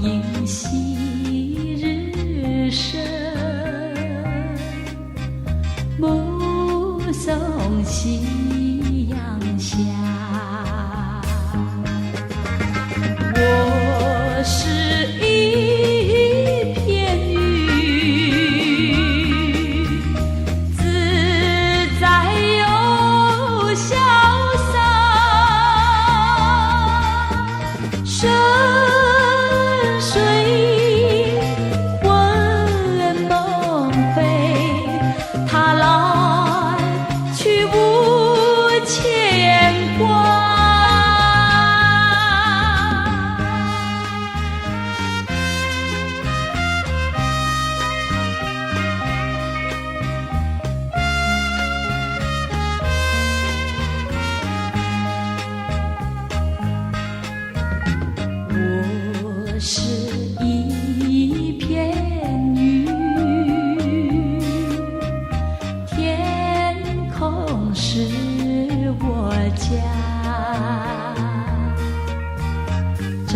映昔日生，目送夕阳下。我是一片云，自在又潇洒，深水问梦飞，它来去无牵挂。我是一片云，天空是我家，照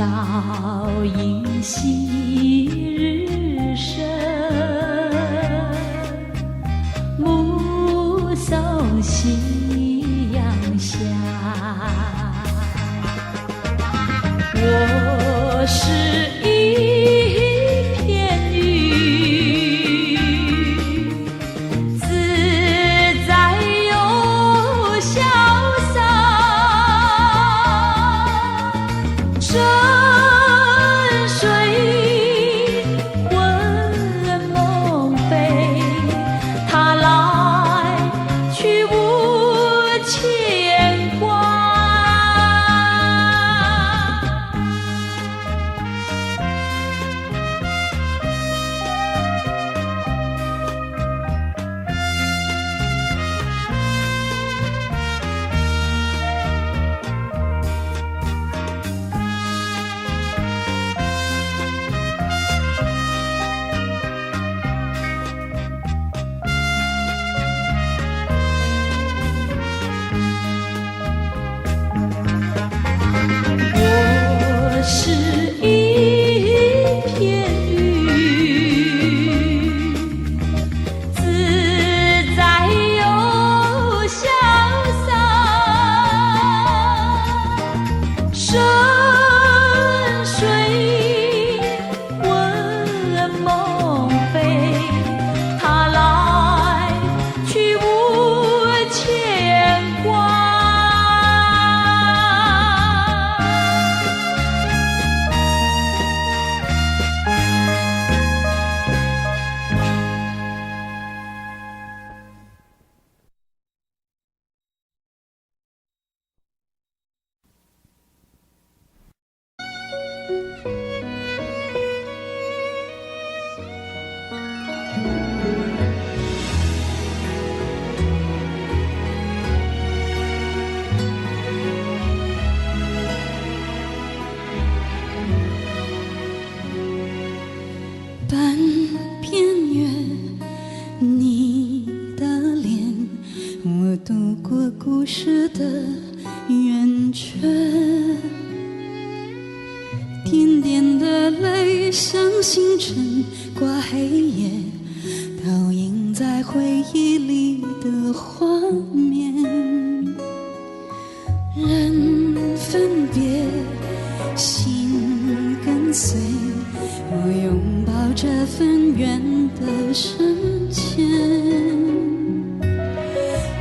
映昔日生，目送夕阳下。我是一片云，自在又潇洒，深水问梦飞，它来去无牵挂。我是一片云，自在又潇洒，深水问梦飞，它来去无牵挂。半片月，你的脸，我度过故事的圆圈，点点的泪像星辰挂黑夜，倒映在回忆里的画面。人分别，心跟随，我拥抱这份缘的深浅，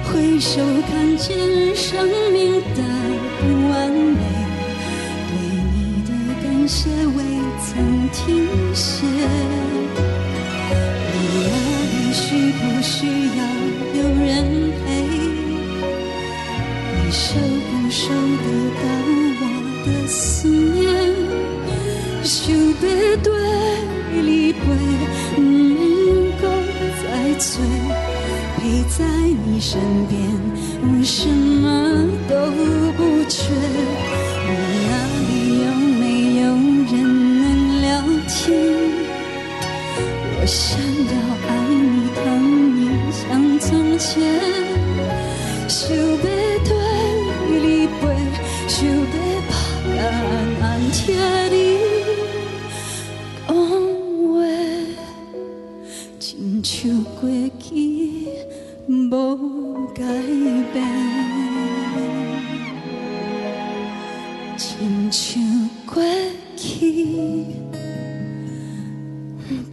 回首看见生命的不完美，对你的感谢未曾停歇。你那里需不需要有人陪？你收不收得到我的思念？想要对你陪，不能够再醉，陪在你身边，我什么都不缺。你那里有没有人能聊天？我想要爱你疼你像从前，想要对你陪，想要拍安安贴你，去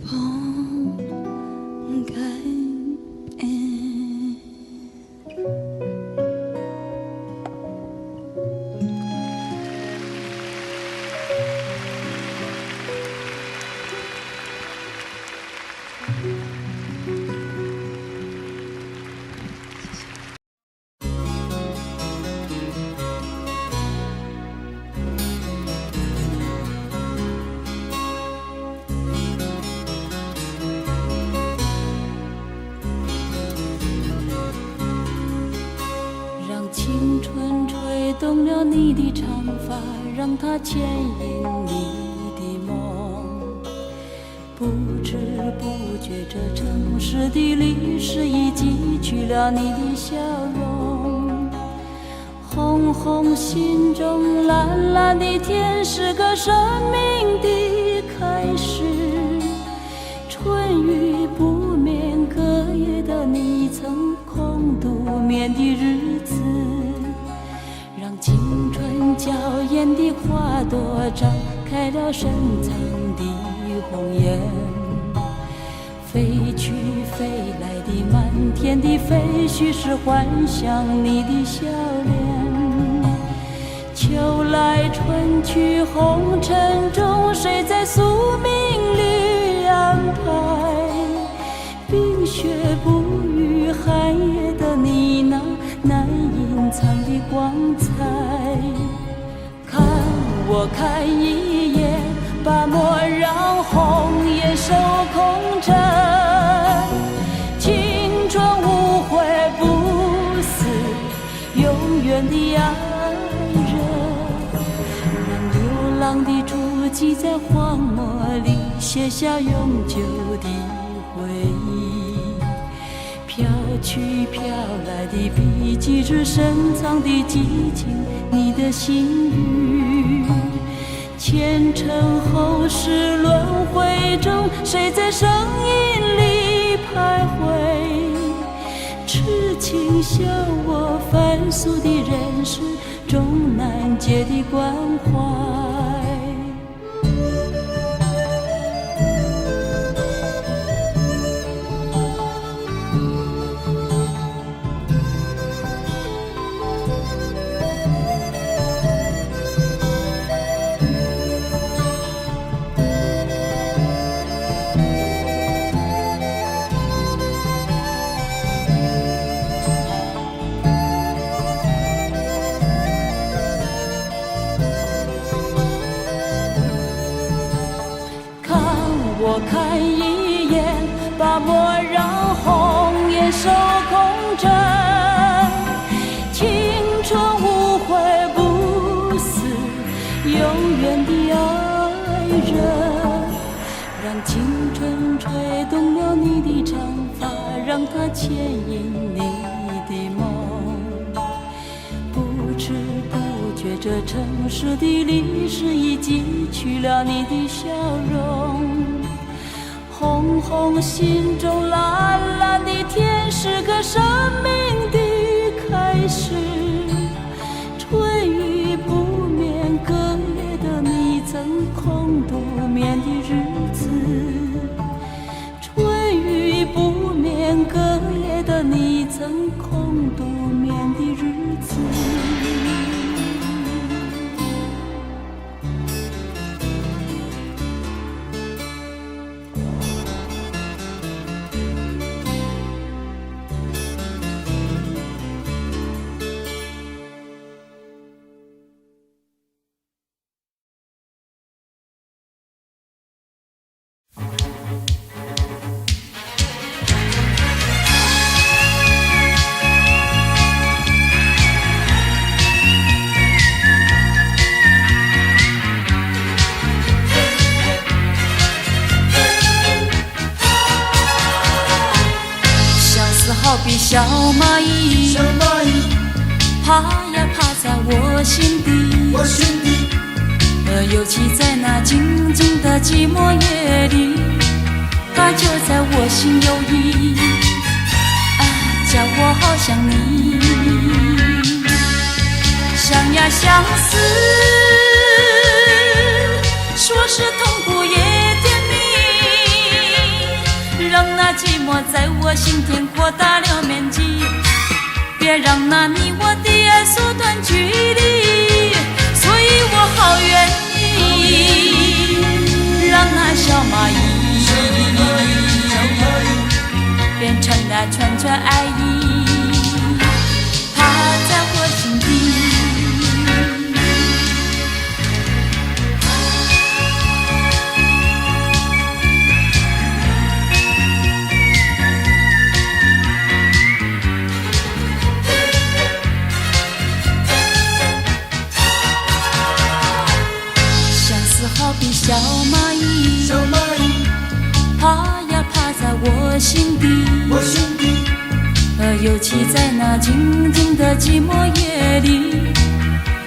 放开。青春吹动了你的长发，让它牵引你的梦。不知不觉，这城市的历史已记取了你的笑容。红红心中，蓝蓝的天，是个生命的开始。春雨不眠，隔夜的你曾空独眠的日子，让青春娇艳的花朵张开了深藏的红颜。飞去飞来的满天的飞絮，是幻想你的笑脸。秋来春去红尘中，谁在宿命里安排？冰雪不语，寒夜的你那难隐藏的光彩。看我看一眼，把莫让红颜守空枕。青春无悔不死，永远的爱人。让流浪的足迹在荒漠里写下永久的回忆。飘去飘来的笔记，是深藏的激情，你的心语。前尘后世轮回中，谁在声音里徘徊？痴情笑我凡俗的人世中难解的关怀。我看一眼，把莫让红颜守空枕。青春无悔不死，永远的爱人。让青春吹动了你的长发，让它牵引你的梦。不知不觉，这城市的历史已记取了你的笑容。红红心中，蓝蓝的天，是个生命的开始。春雨不眠，隔夜的你曾空独眠的日子。春雨不眠，隔夜的你曾空独眠的日子。好比小蚂蚁，爬呀爬在我心底，尤其在那静静的寂寞夜里，它就在我心有意，叫我好想你，想呀相思，寞在我心田扩大了面积，别让那你我的爱缩短距离，所以我好愿意让那小蚂蚁变成那串串爱意，它在我心底。好比小蚂蚁，爬呀爬在我心底，尤其在那静静的寂寞夜里，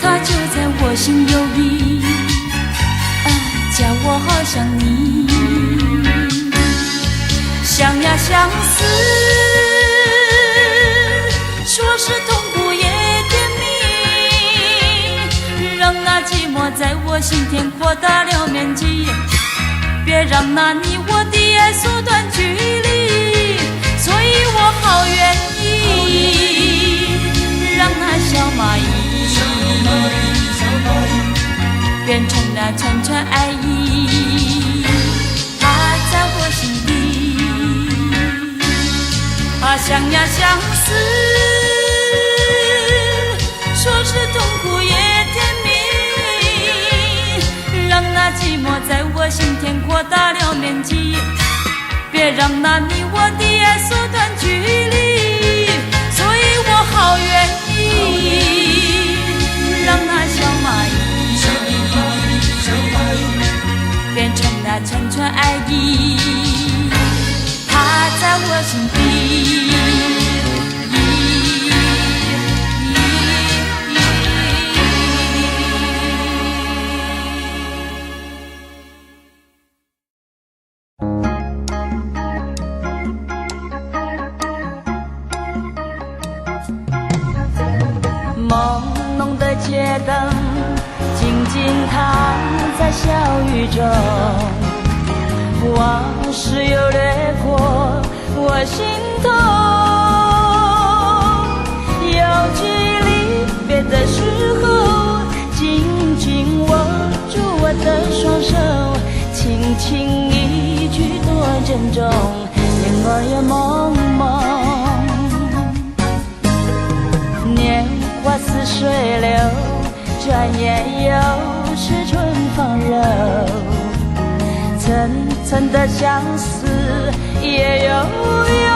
它就在我心游弋，叫我好想你，想呀相思，说是痛苦也甜蜜，让那寂寞在我心田扩大了面积，别让那你我的爱缩短距离，所以我好愿意让那小蚂蚁变成那串串爱意，它在我心底，想呀相思，说是痛苦也甜蜜，让那寂寞在我心田扩大了面积，别让那你我的爱缩短距离，所以我好愿意让那小蚂蚁变成那串串爱意，它在我心底。朦胧的街灯静静躺在小雨中，往事又掠过我心头，有距离别的时候，紧紧握住我的双手，轻轻一句多珍重，眼儿也蒙蒙，年华似水流，转眼又是春放柔，层层的相思也悠悠，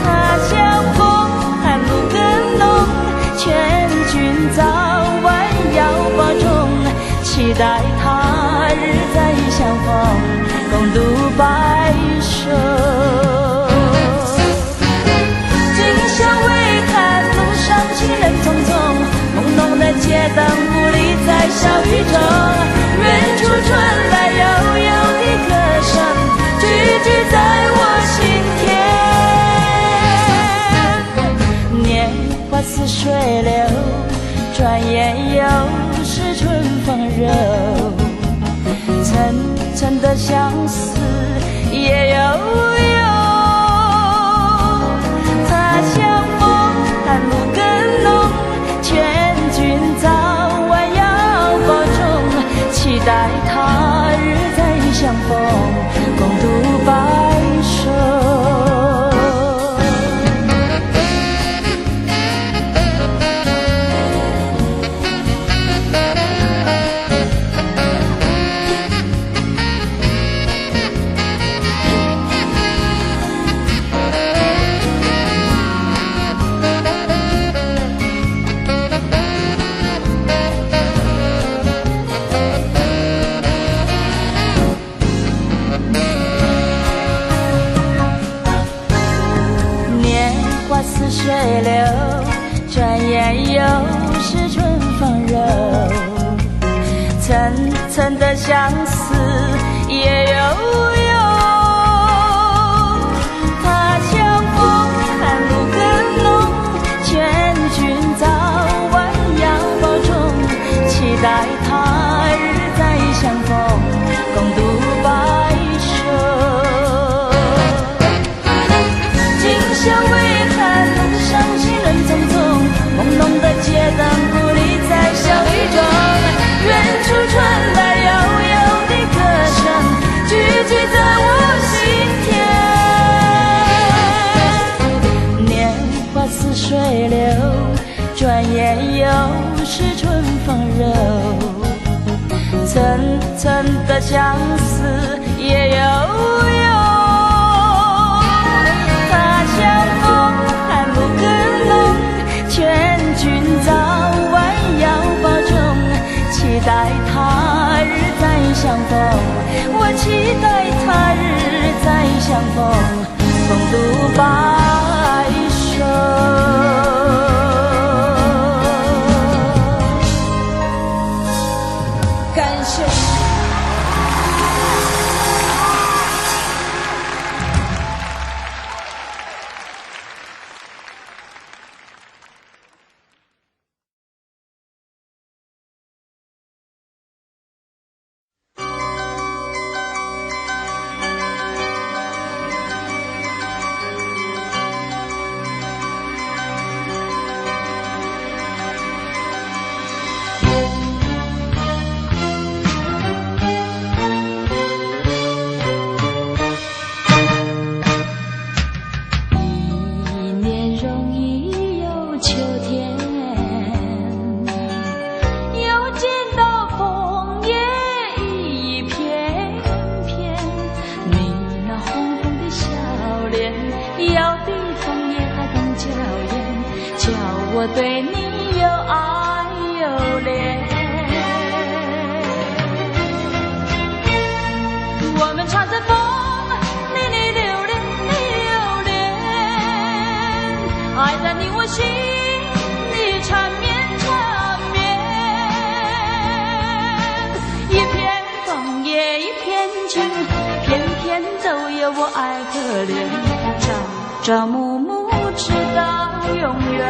他乡风寒露更浓，劝君早晚要保重，期待他日再相逢，共度白首。行人匆匆，朦胧的街灯不离在小雨中，远处传来悠悠的歌声，句句在我心田。年华似水流，转眼又是春风柔，层层的相思也悠悠，他乡风寒露更浓，劝君早晚要保重，期待他日再相逢，共度白首。似水流，转眼又是春放柔，层层的相思也悠悠，他乡风寒露更浓，劝君早晚要保重，期待他日再相逢，共度白首。真的相思也有用。他像风寒露更浓，劝君早晚要保重，期待他日再相逢。我期待他日再相逢，共度白首。感谢。我对你又爱又怜，我们唱着风你留恋，你留恋，爱在你我心里缠绵缠绵，一片枫叶一片情，偏偏都有我爱可怜，朝朝暮暮直到永远。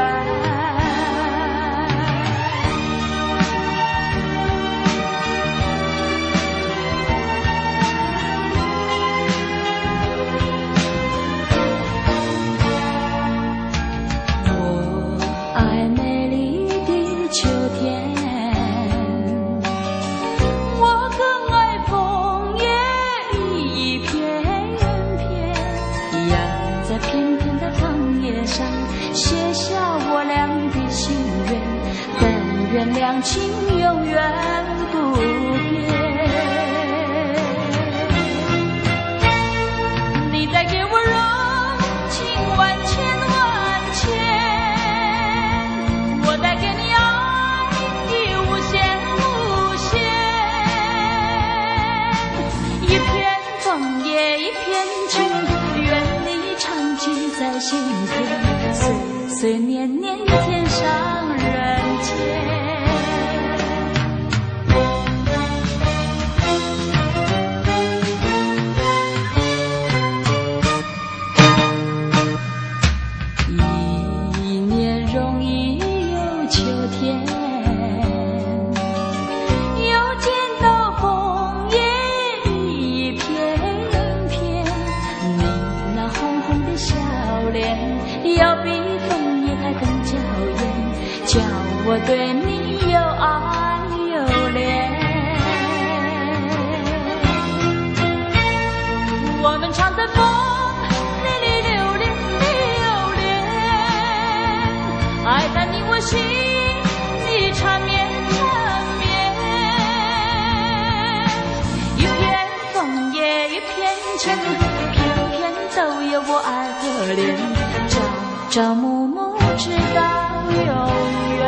两情永远不变，你带给我柔情万千万千，我带给你爱的无限无限，一片枫叶一片情，愿你常记在心田，岁岁年年天上人间。我对你又爱又怜，我们唱着风你留恋，你留恋，爱在你我心里缠绵缠绵，一片枫叶一片情，偏偏都有我爱可怜，朝朝暮暮直到永远。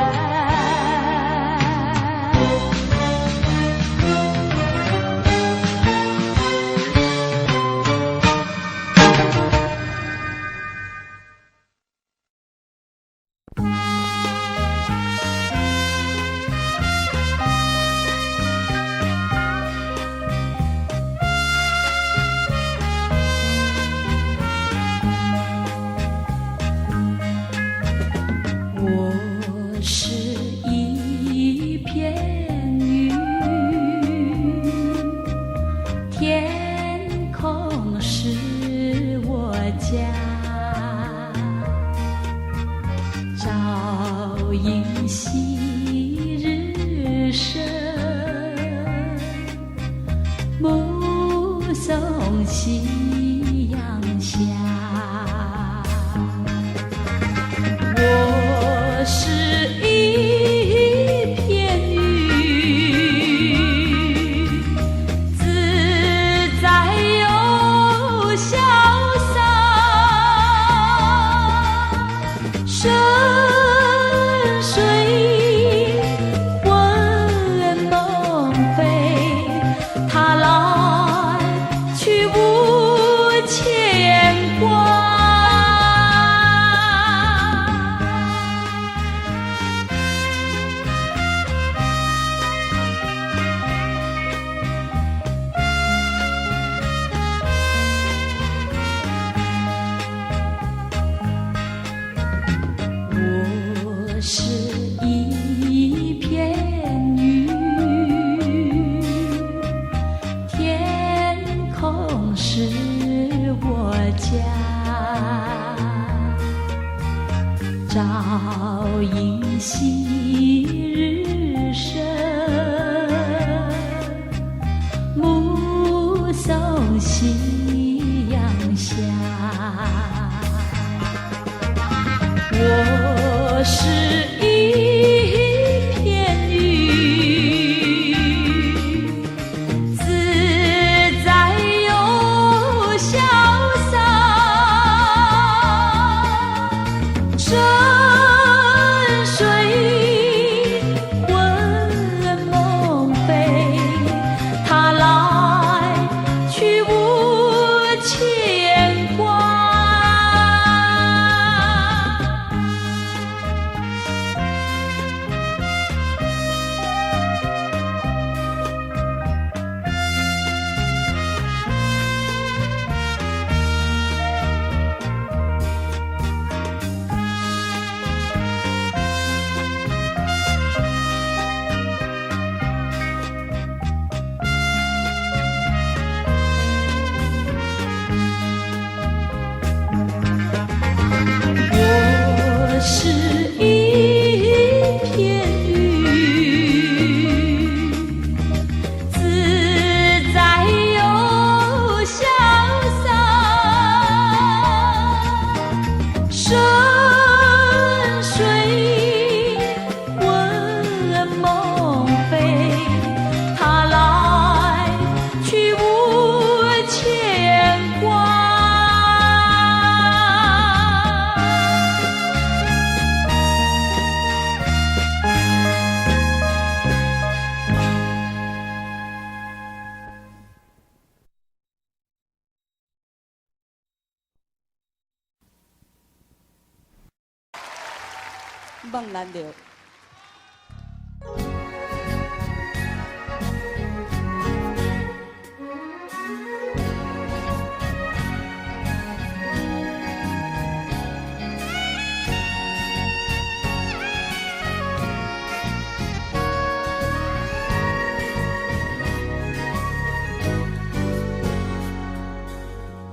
梦难留。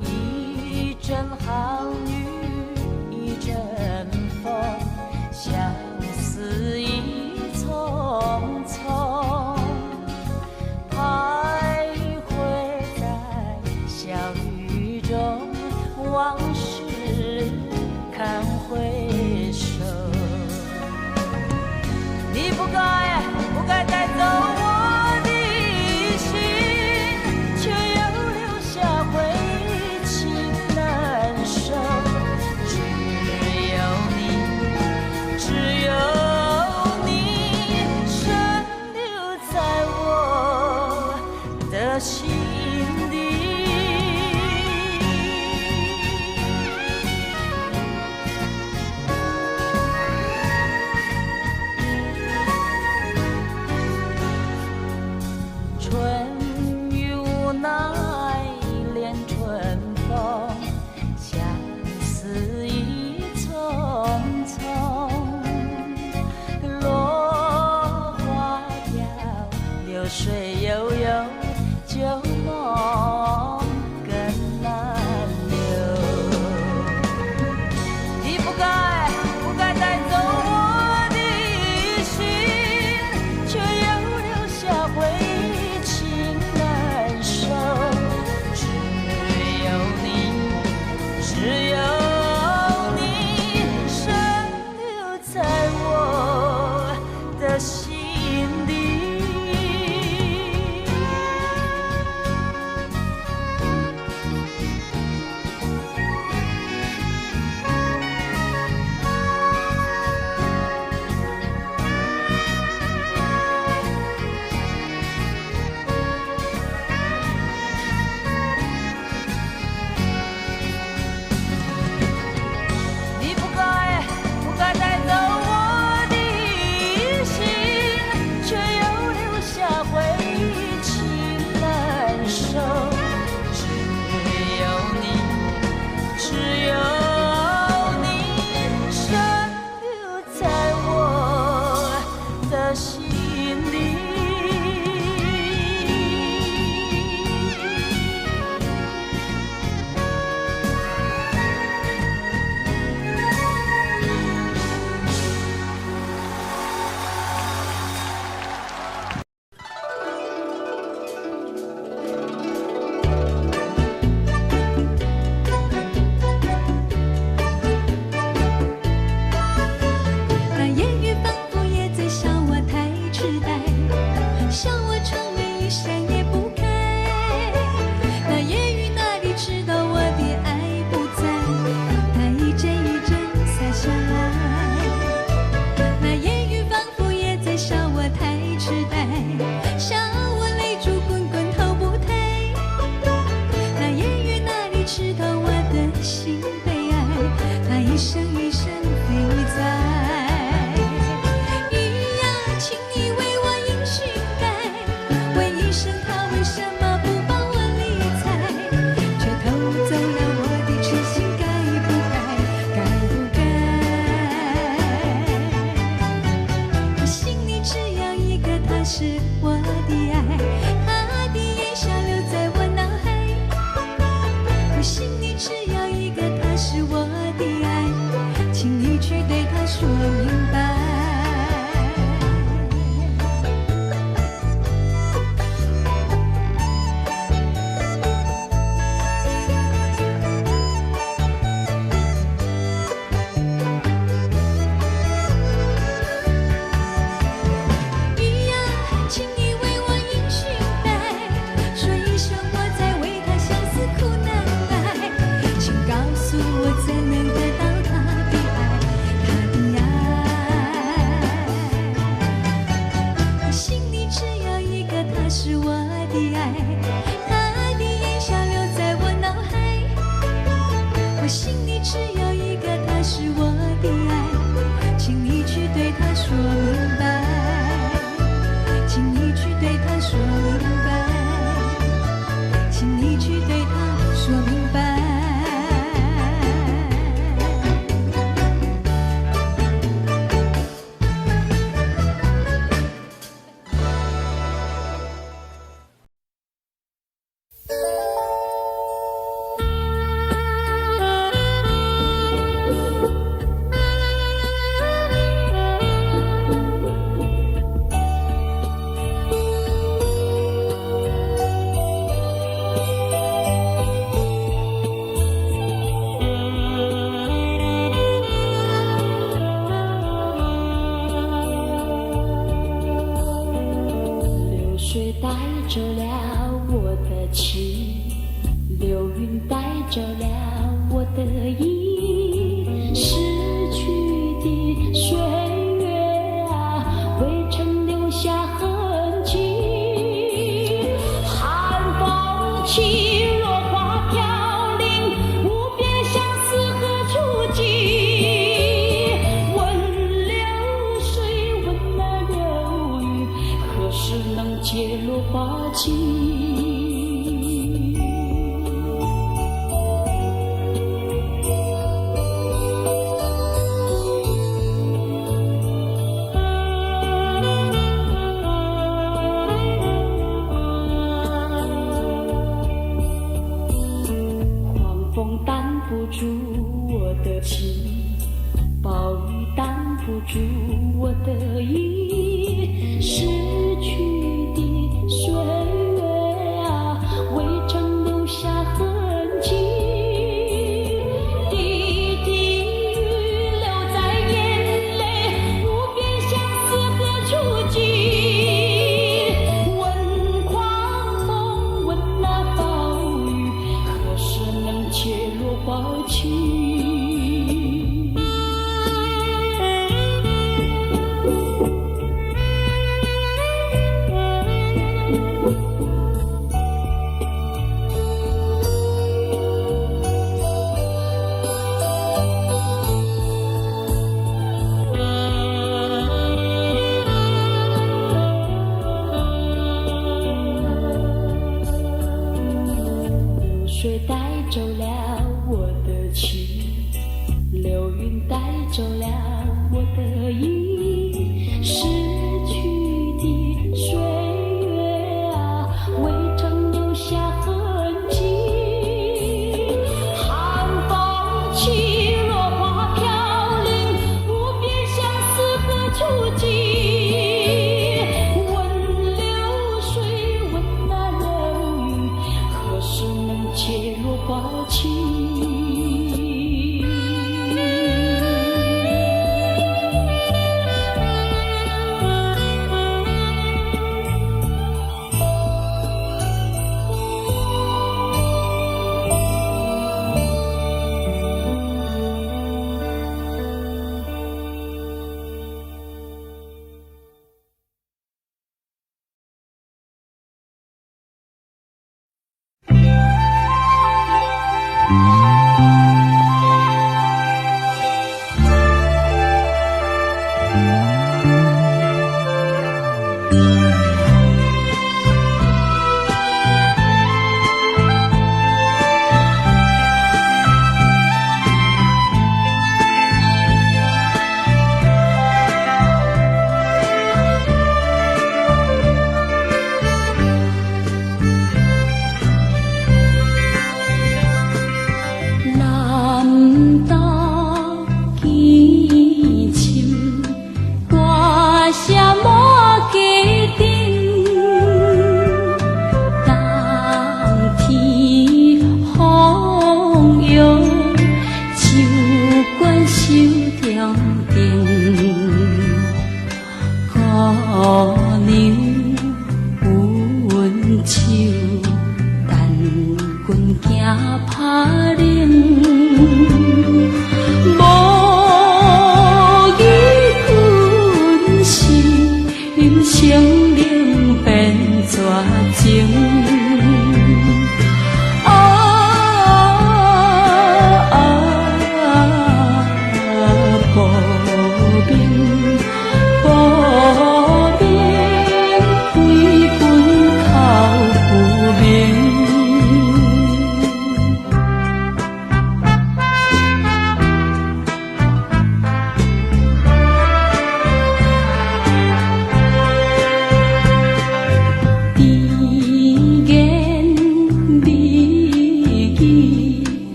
一阵好雨，一阵风，相思意匆匆，徘徊在小雨中，往事看回首。你不该带走我的心，却又留下回忆情难收。只有你深留在我的心底。春雨无奈恋春风，相思意匆匆。落花飘，流水悠悠，旧梦更难留。你不该带走我的心，却又留下回忆情难收。只有你深留在我的心底。你不该带走我的心，却又留下回忆情难收。只有你深留在我的心里。那烟雨仿佛也在笑我太痴呆，笑我愁眉一闪也不开。那烟雨哪里知道我的爱不在，它一阵一阵洒下来。那烟雨仿佛也在笑我太痴呆，笑我泪珠滚滚头不抬。那烟雨哪里知道我的心悲哀，它一声一声飞在。雨呀，请你为我迎寻该，问一声他为什么不帮我理睬，却偷走了我的痴心，该不该我心里只有一个他是我的爱，他的眼笑留在我脑海，我心里只有一个他是我的爱，请你去对他说明白。雨呀，请你为我迎寻来，说一声我在为他相思苦难挨，请告诉我怎能得到他的爱，他的爱。我心里只有一个他是我的爱，他的眼笑留在我脑海，我心里只有一个他是我的爱，请你去了我的情，流云带走了我的意，逝去的岁月啊，未曾留下痕迹。寒风起，落花飘零，无边相思何处寄？问流水，问那流云，何时能解落花期？挡不住我的情，暴雨挡不住我的意，逝去的岁月啊，未曾留下痕迹。滴滴雨流在眼泪，无边相思何处寄？问狂风，问那暴雨，何时能解落花期？流水带走了我的情，流云带走了我的意，逝去的岁月啊，未曾留下痕迹。寒风起，落花飘零，无边相思何处寄？问流水，问那流云，何时能解落花期？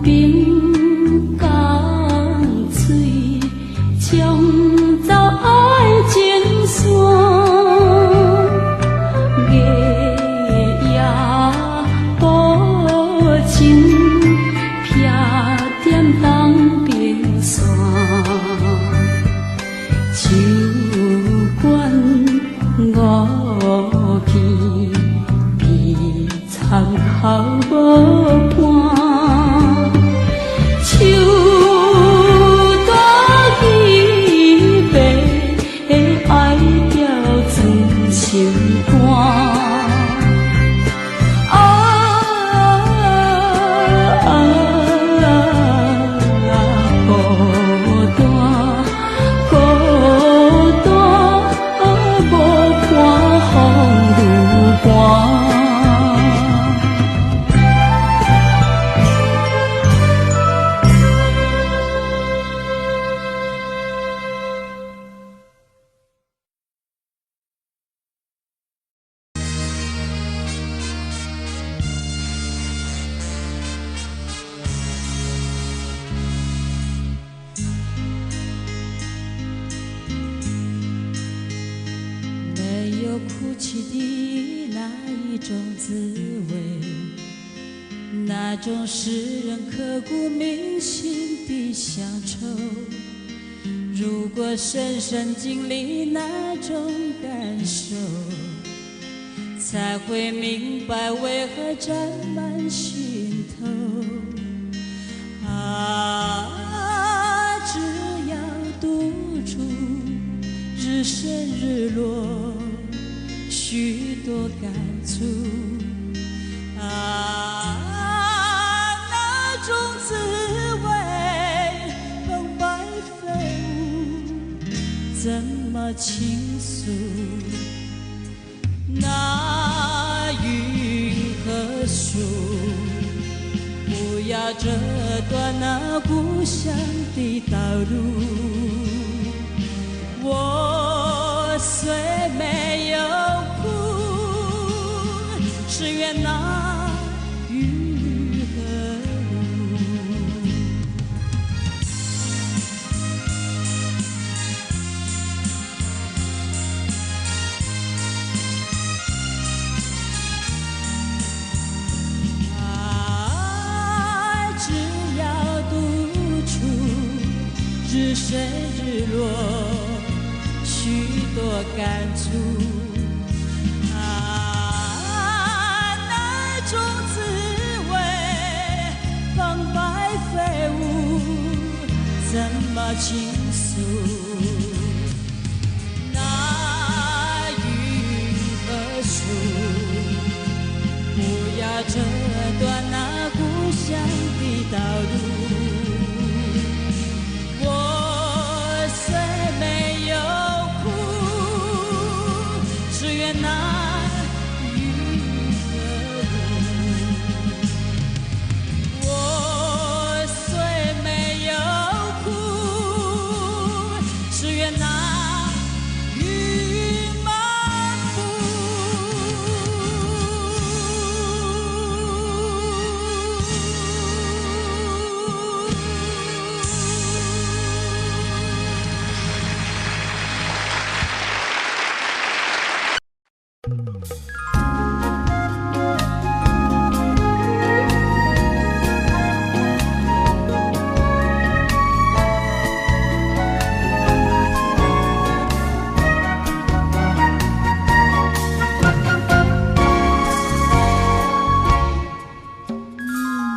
冰港水，冲走爱情线，夜夜无情，撇点东边线，手管五片，鼻参口无伴。秋大雨白，爱掉装心肝。哭泣的那一种滋味，那种使人刻骨铭心的乡愁。如果深深经历那种感受，才会明白为何沾满心头。啊，只要独处，日升日落，许多感触啊，那种滋味，澎湃飞舞，怎么倾诉？那云和树，不要折断那故乡的道路。我虽没有哭，只愿那雨和路。啊，只要独处，日升日落，许多感触啊，那种滋味，澎湃飞舞，怎么倾诉？那云和树，不要折断那故乡的道路。我虽没有那雨和路，我虽没有哭，只愿那雨漫步。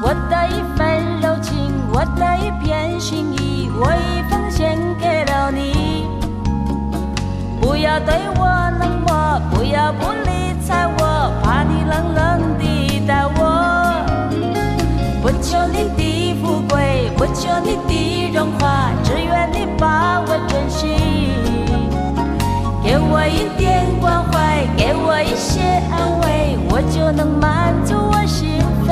我的一份柔情，我的一片心意，我已奉献给了你。不要对我冷漠，不要不理睬我，怕你冷冷地待我。不求你的富贵，不求你的荣华，只愿你把我珍惜。给我一点关怀，给我一些安慰，我就能满足我心扉。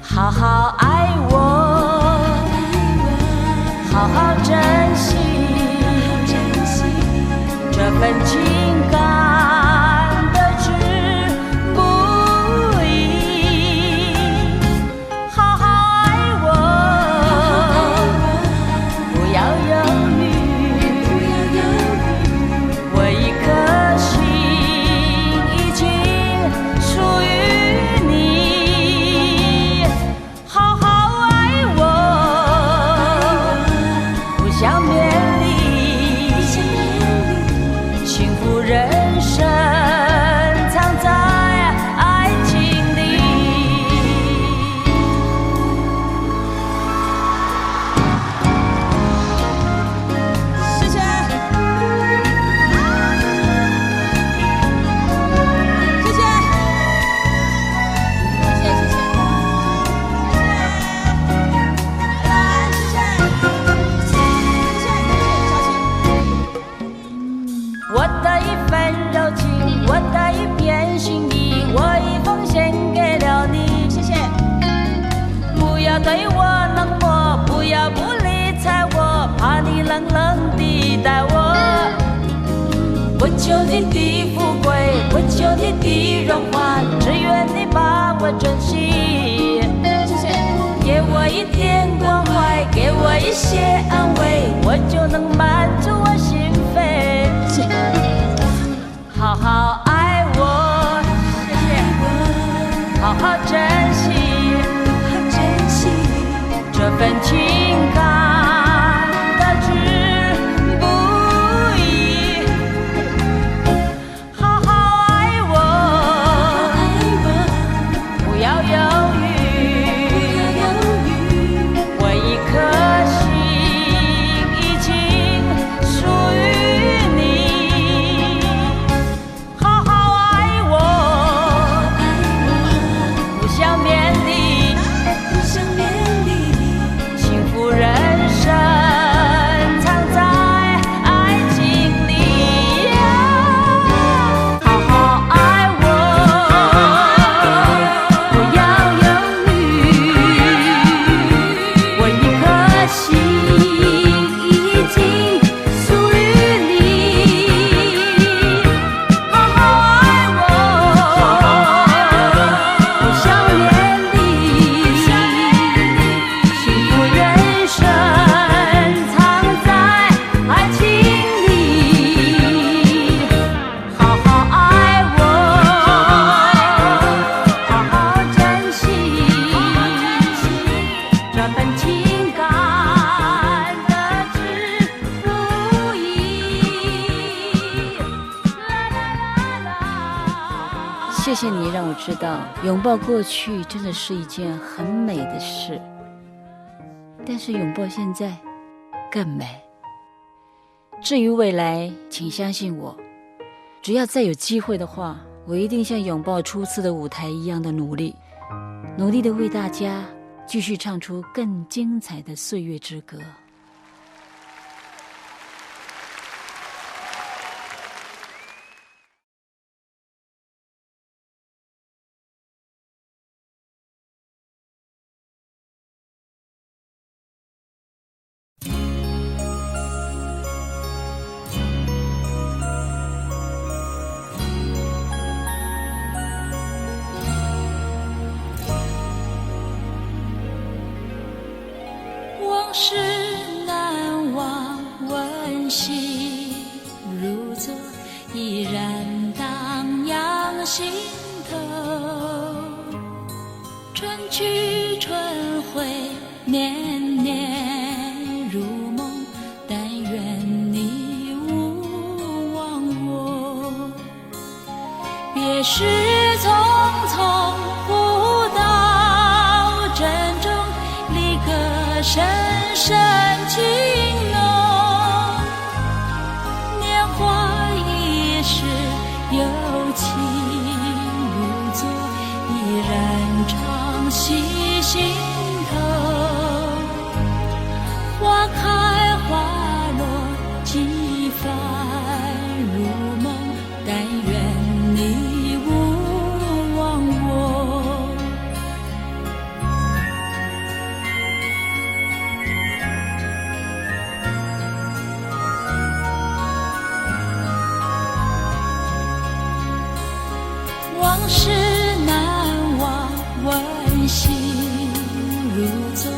好好爱我，好好珍惜这份情感的值不易。求你的富贵，不求你的荣华，只愿你把我珍惜。谢谢。给我一点关怀，给我一些安慰，我就能满足我心扉。谢谢。好好爱我，谢谢。好好珍惜，这份情感的值不易。好好爱我，不要犹豫，我一颗心已经属于你。好好爱我，不想勉励，幸福人生藏在爱情里。好好爱我，不要犹豫，我一颗心已经属于你。好好爱我，不想勉励，幸福人生藏在爱情里。好好爱我，好好珍惜，这份情感的值不易。啦啦啦啦。谢谢你让我知道，拥抱过去真的是一件很美的事，但是拥抱现在更美。至于未来，请相信我，只要再有机会的话，我一定像拥抱初次的舞台一样的努力的为大家继续唱出更精彩的岁月之歌。往事难忘，温馨如昨，依然荡漾心头。春去春回，年年如梦，但愿你勿忘我。别时匆匆，互道珍重，离歌声深情浓。年华易逝，有情如昨，依然常系心头。花开花落，几番如梦，但愿你勿忘我。往事难忘，温馨如昨，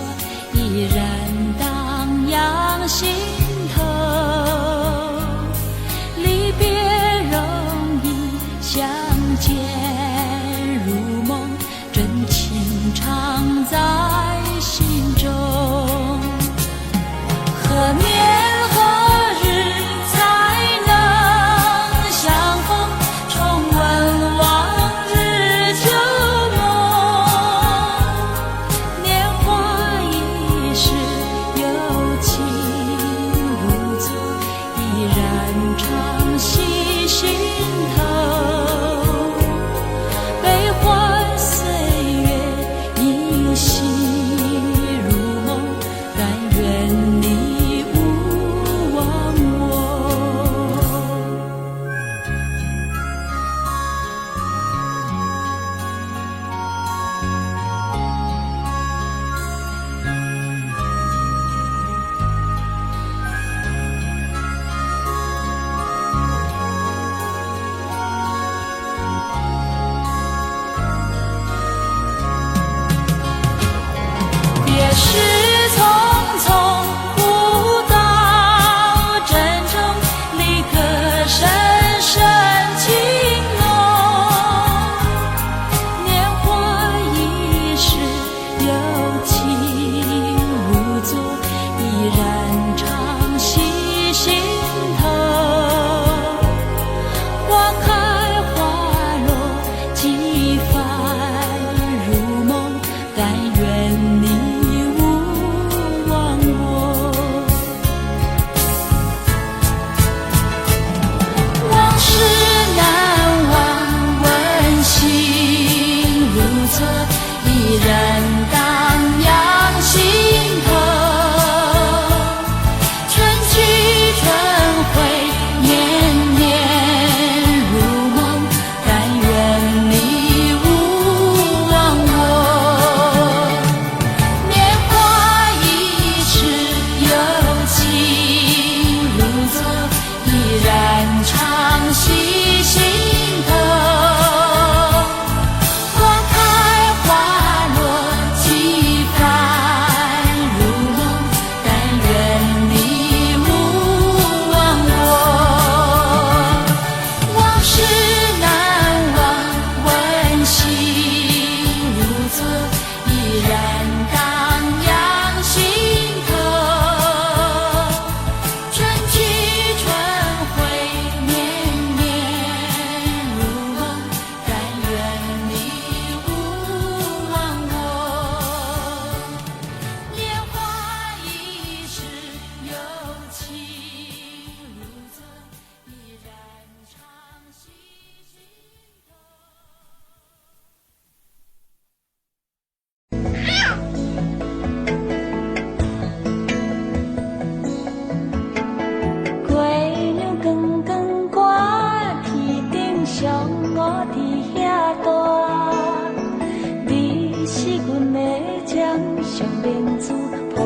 是阮的掌上明珠，抱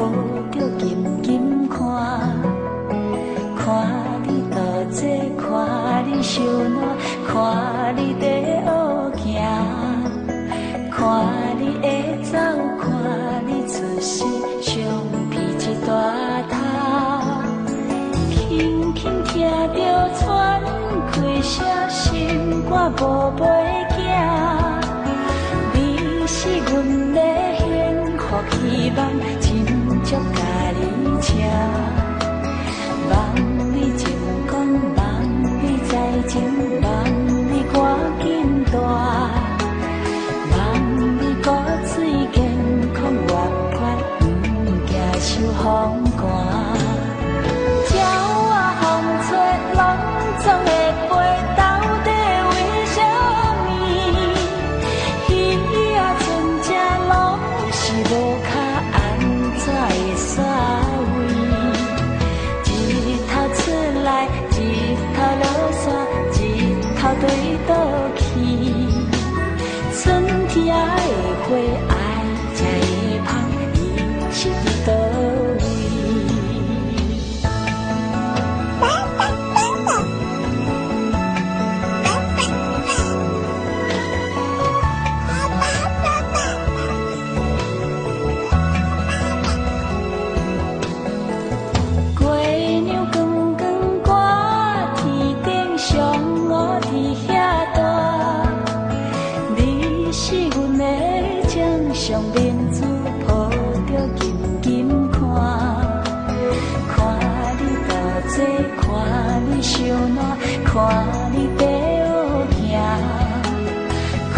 着紧紧看，看你倒坐，看你烧暖，看你在学行，看你会走，看你出世，上披一大塔，轻轻听着喘开声，心肝无袂惊。是阮的幸福希望，真足甲你请。望你成功，望你在前，望你赶紧大，望你骨髓健康活泼，不惊受风寒。鸟仔风吹，拢总会飞，到底为什么？是无卡安怎会煞位？一头出来，一头落山，一头对倒去。春天的花爱才会芳，伊是伫倒位？上明珠抱着紧紧看，看你倒坐，看你烧暖，看你在学行，看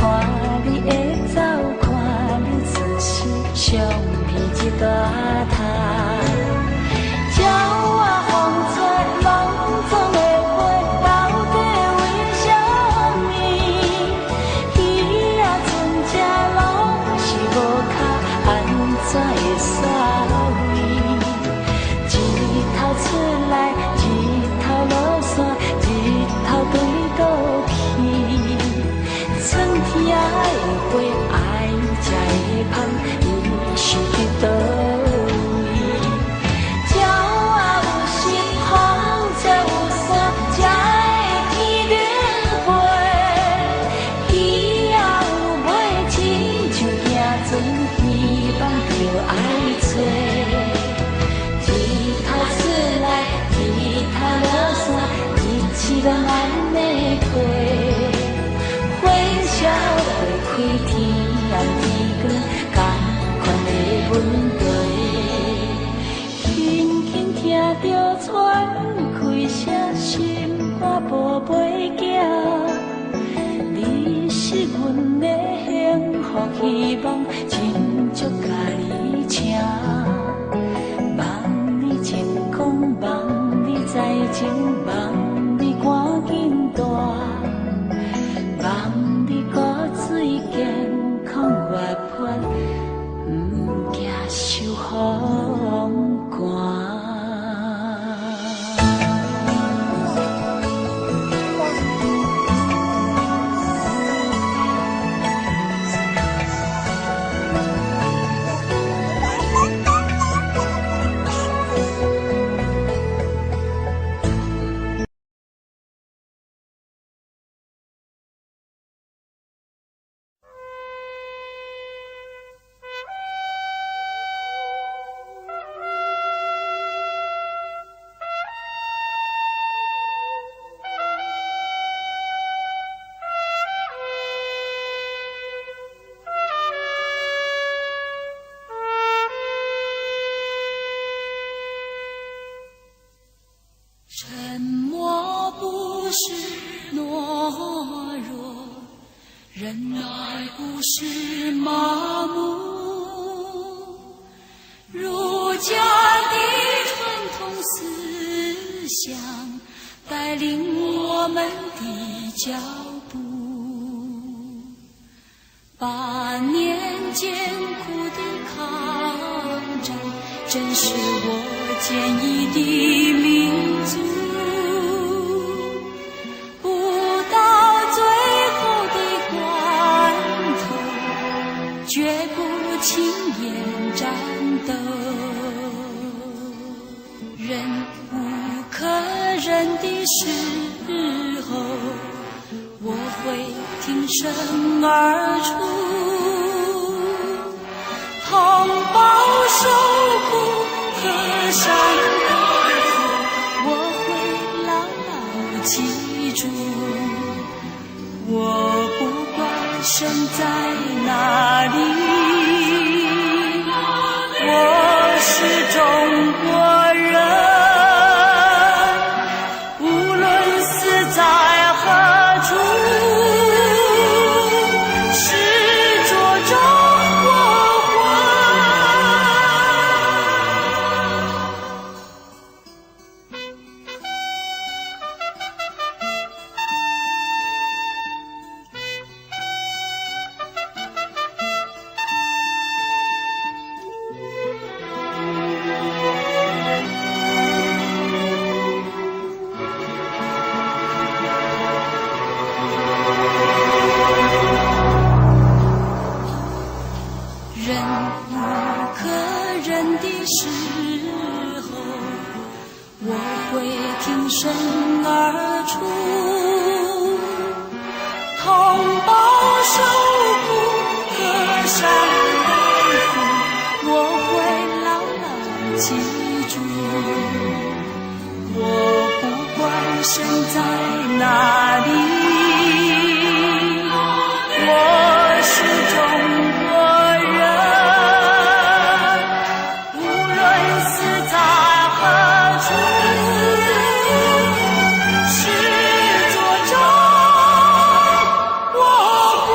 你会走，看你出世，上披一大塔。鸟仔风吹，拢总会飞，到底为什么？鱼仔船只拢是无卡，安怎会煞位？一头出来，一头落山，一头对倒去。春天的花爱才会芳，伊是伫倒位？鸟仔有心，风才有伞，才会天顶飞。鱼仔有尾，亲像行船，希望着爱找。一头出来，一头落山，一起人安尼过。火车会开，天暗天光，同款的问题。轻轻听着喘开声，心肝无袂惊。你是阮的幸福希望，真足甲你请。望你成功，望你在前，望你赶紧大，望你骨髓健康活泼，不惊受风寒。沉默不是懦弱，忍耐不是麻木。儒家的传统思想带领我们的脚步，8年艰苦的抗战，正是我坚毅的民族。不到最后的关头，绝不轻言战斗。忍无可忍的时候，我会挺身而出，同胞受苦河山的苦，我会牢牢记住。我不管身在哪里，我是中国人，无论死在何处，是着中国忍无可忍的时候，我会挺身而出，同胞受苦河山的苦，我会牢牢记住。我不管身在哪里，我是中国人，无论死在何处，是座中国国。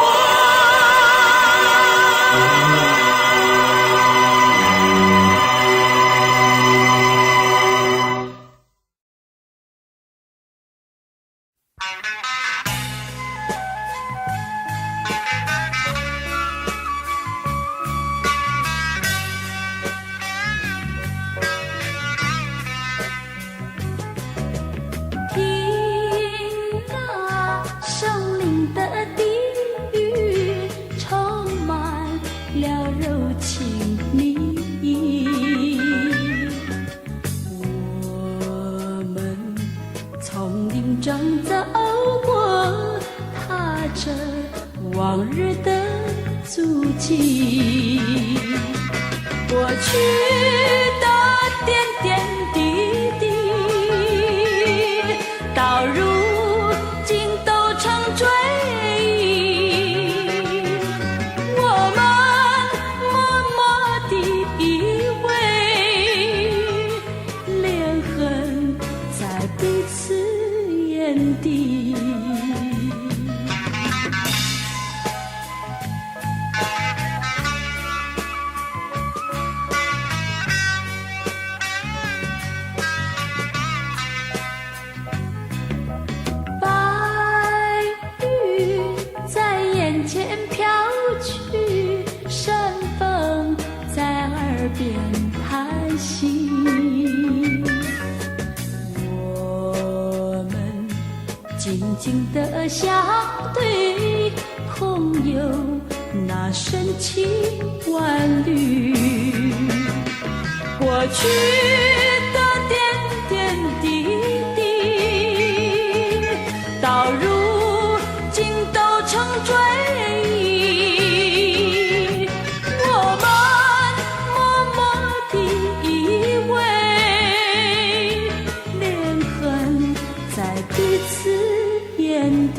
听那生灵的低语，充满了柔情蜜意。我们从林中走过，踏着往日的足迹，过去的点点滴滴，到如今都成追忆。我们默默地依偎，连痕在彼此眼底。眼前飘去，山风在耳边叹息。我们静静地相对，空有那深情万缕。过去的点点滴滴，到如今都成追忆。我们默默地依偎，连痕在彼此眼底。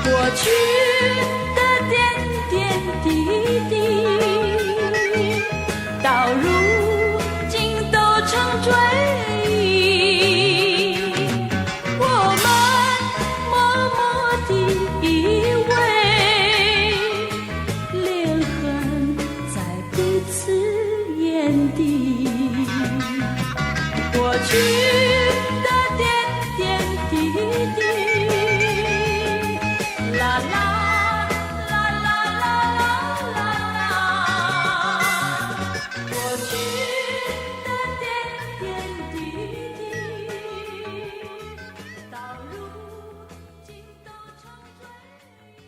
过去的点点滴滴，到如今都成追忆。我们默默地依偎，连痕在彼此眼底。去的点点滴滴，啦啦啦啦啦啦啦啦，过去的点点滴滴，到如今都成追忆。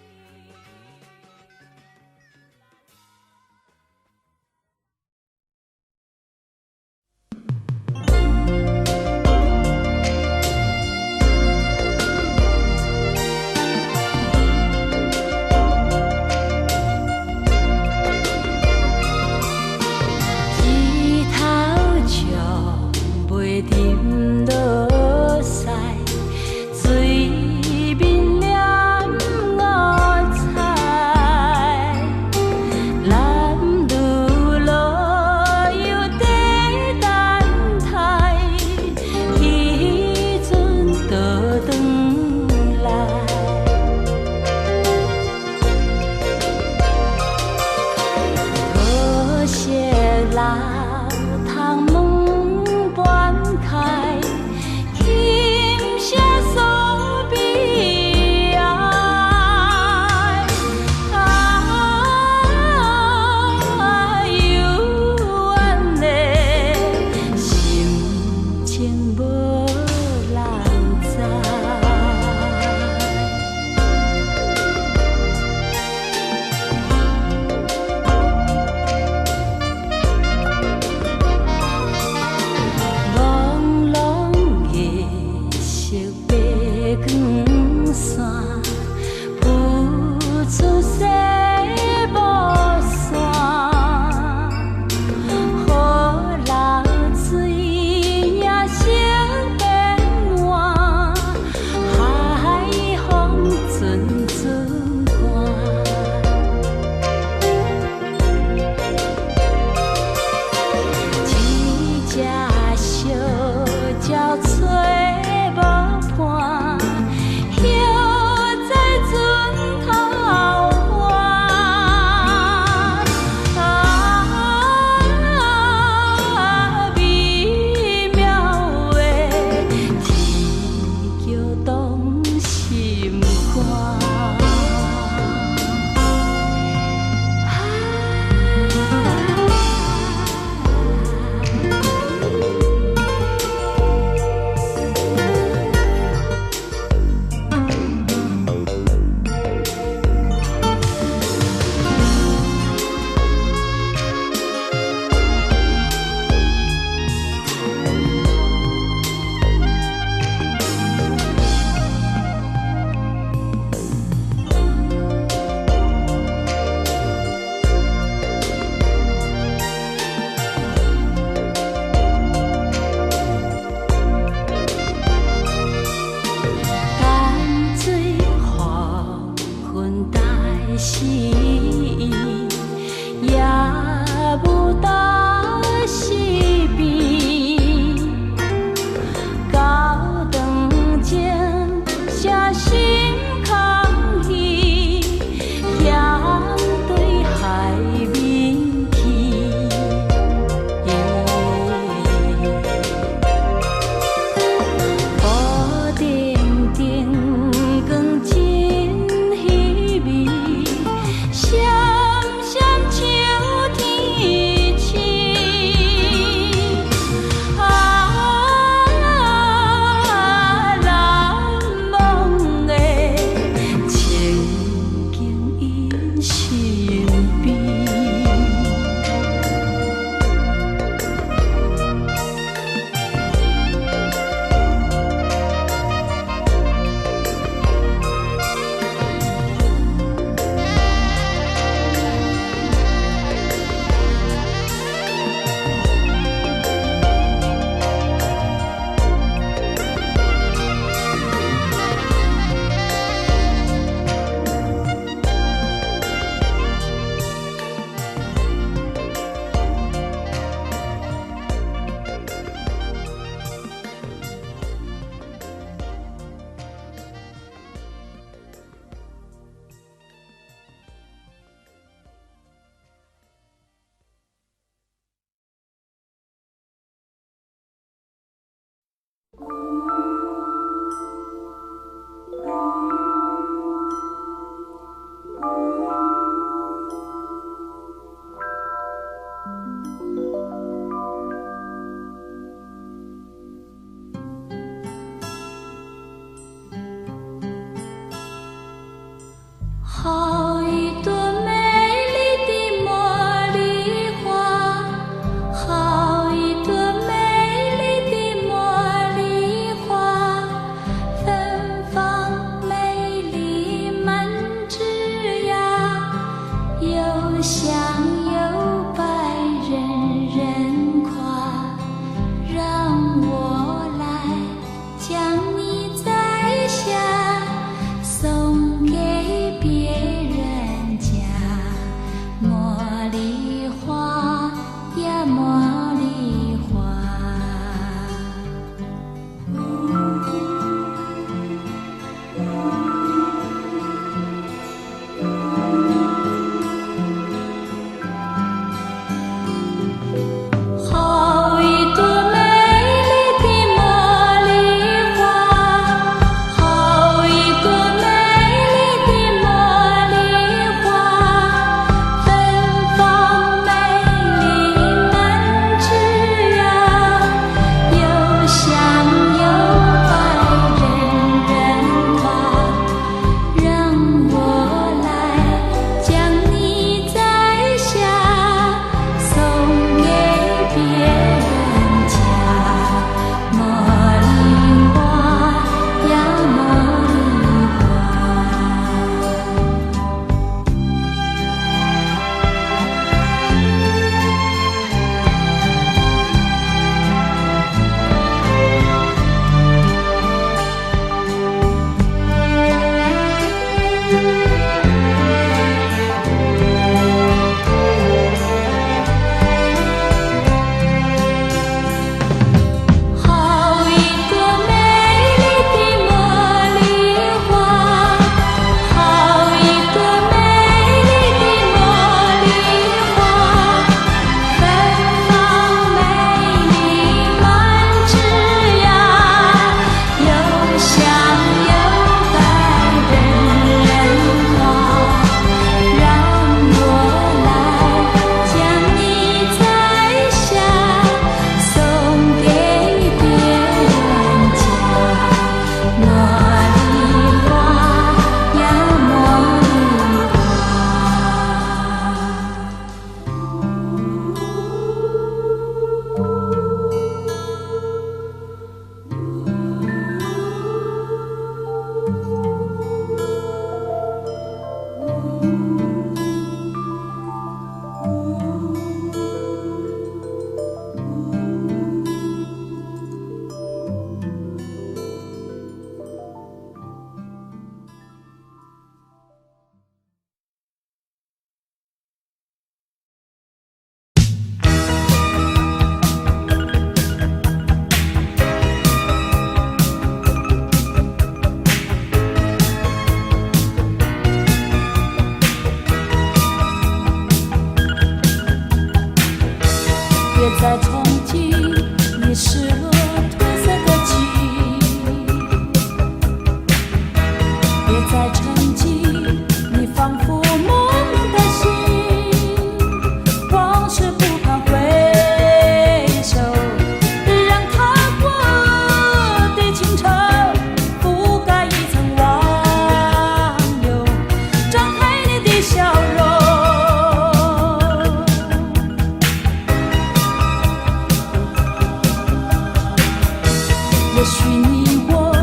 也许你我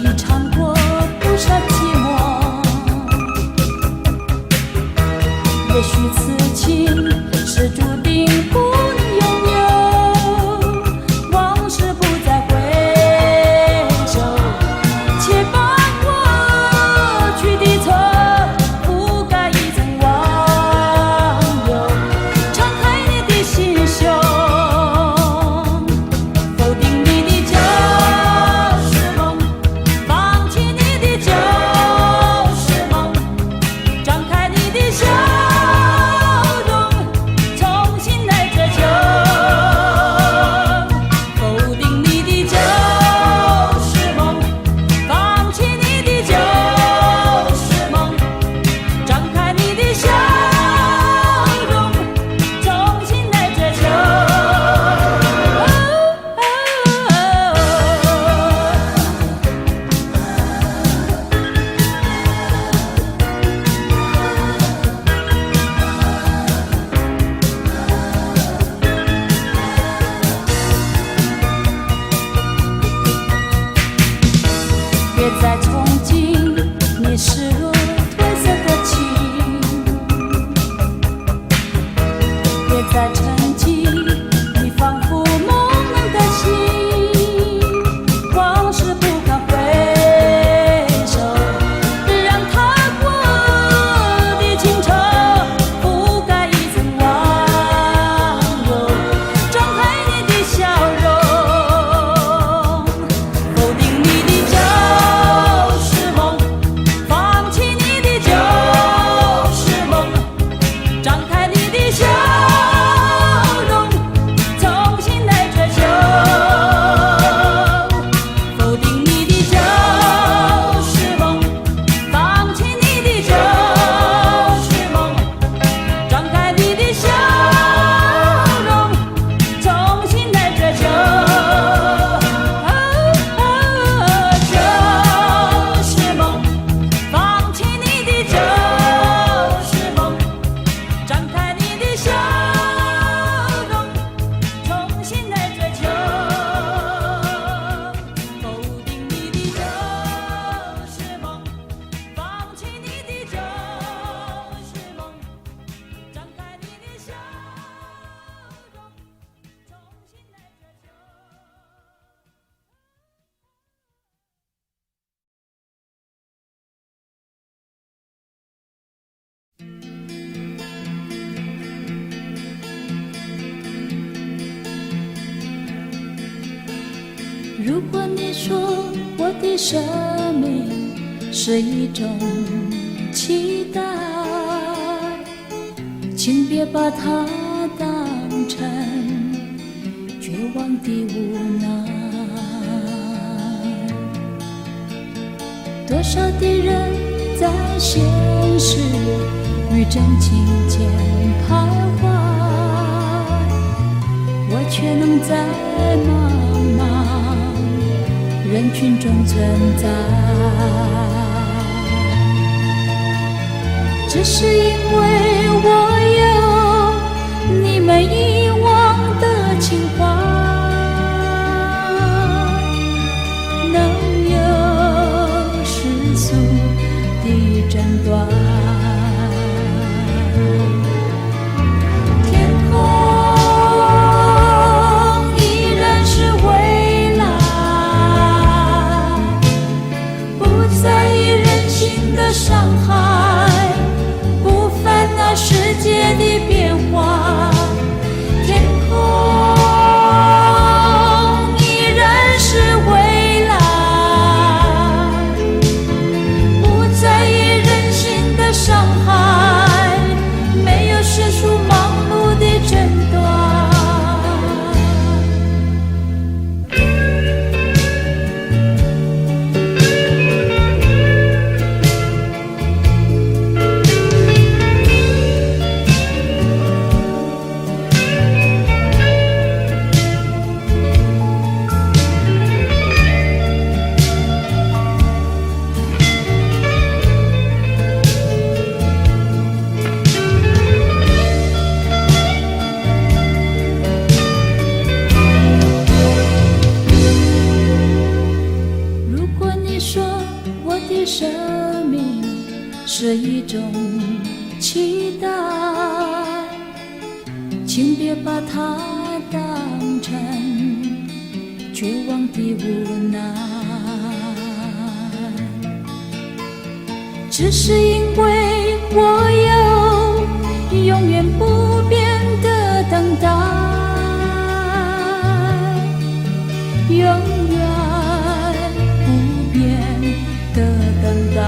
已尝过不少寂寞，也许此情是注定不能拥有，往事不再回首，且把过去的错覆盖一层网油，敞开你的心胸，否定你的旧时梦，放弃你的旧时梦，张开你的笑容，重新来追求，否定你的旧时梦，放弃你的旧时梦，张开你的笑容，重新来追求。别再憧憬你失落褪色的情，别再沉寂你仿佛梦冷的心，往事不堪回首，让它过的情愁覆盖一层网油，张开你的笑容，否定你的旧时梦，放弃你的旧时梦，张开你的笑容，重新来追求，否定你的旧时梦，放弃你的旧时梦，张开你的笑容，重新来追求。旧时梦，放弃你的旧时梦，张开你的笑容，重新来追求，否定你的旧时梦，放弃你的旧时梦，张开你的笑容，重新来追求。如果你说我的生命是一种期待，请别把它当成绝望的无奈。多少的人在现实与真情间徘徊，我却能在茫茫人群中存在，只是因为我有你们遗忘的情怀，能有世俗的诊断。天空依然是蔚蓝，不在意人心的伤害，不烦恼世界的变化。天空是一种期待，请别把它当成绝望的无奈。只是因为我有永远不变的等待，永远不变的等待。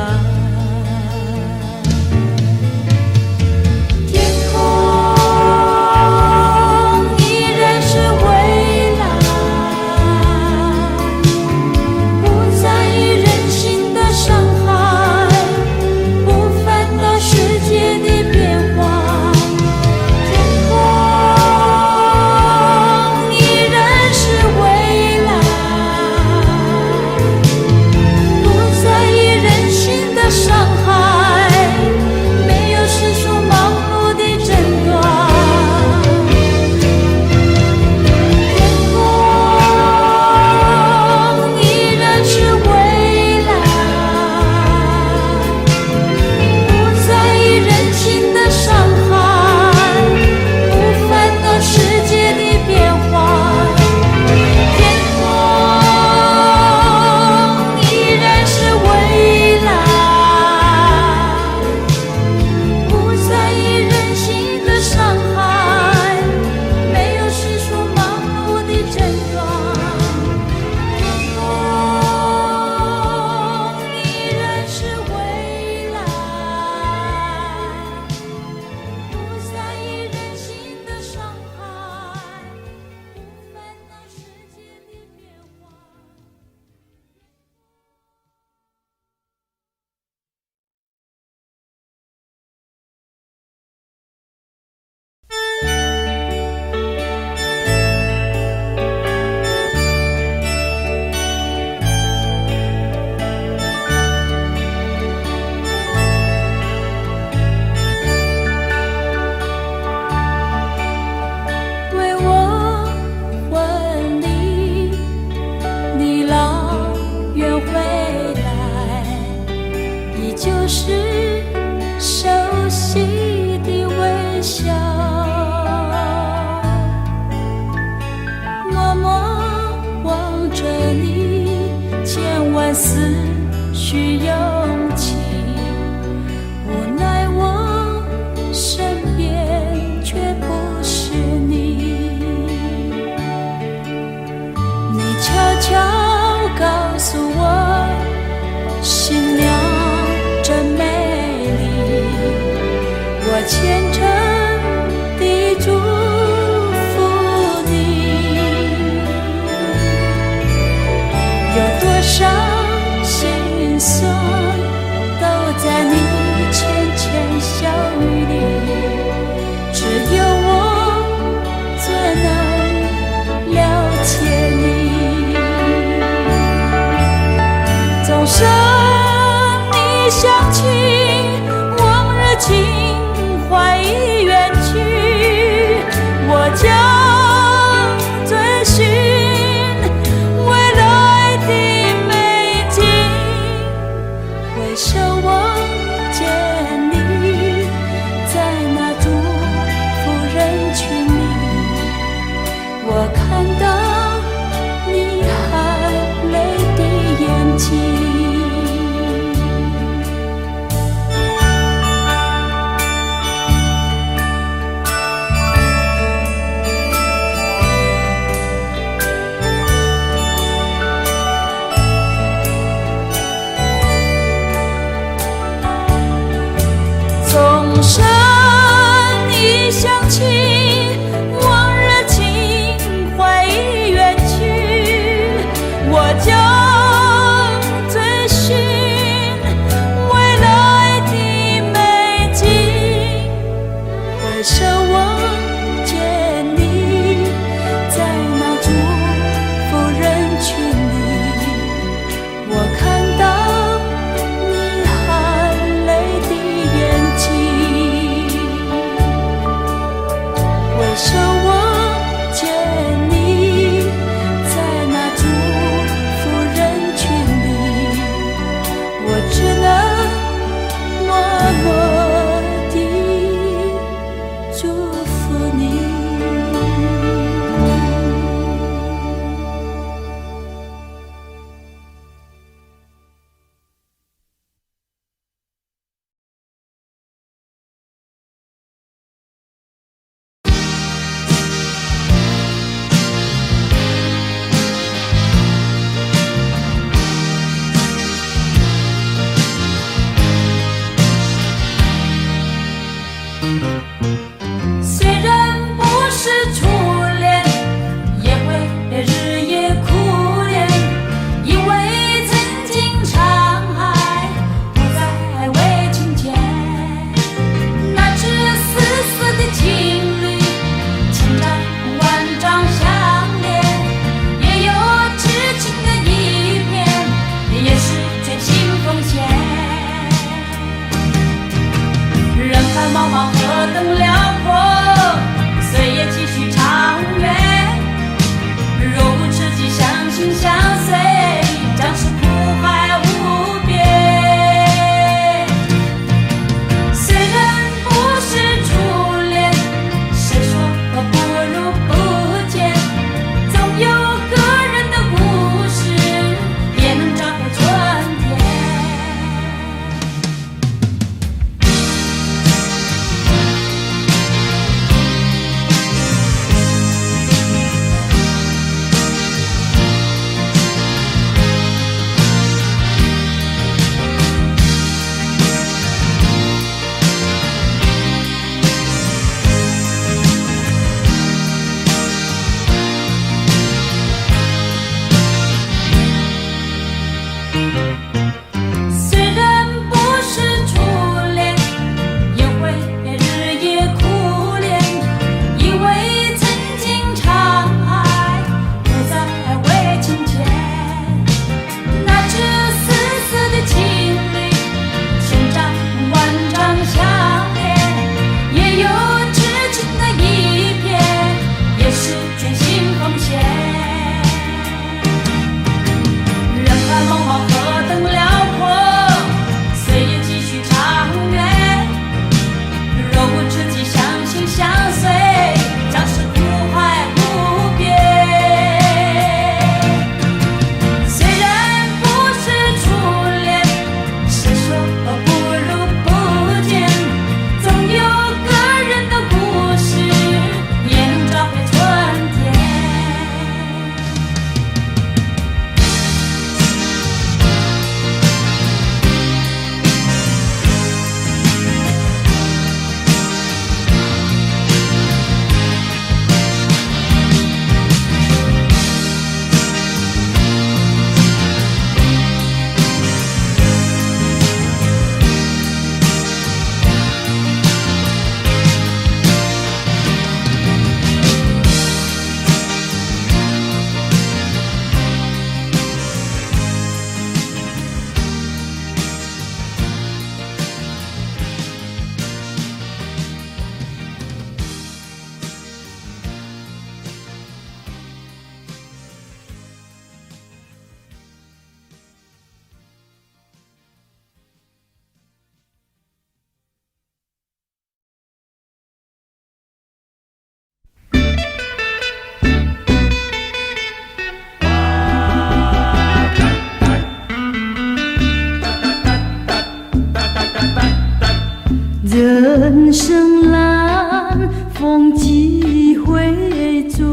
人生难，逢几回醉，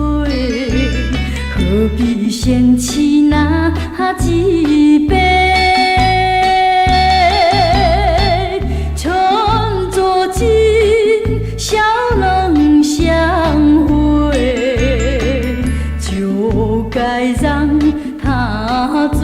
何必嫌弃那几杯？趁作今笑能相会，就该让他醉。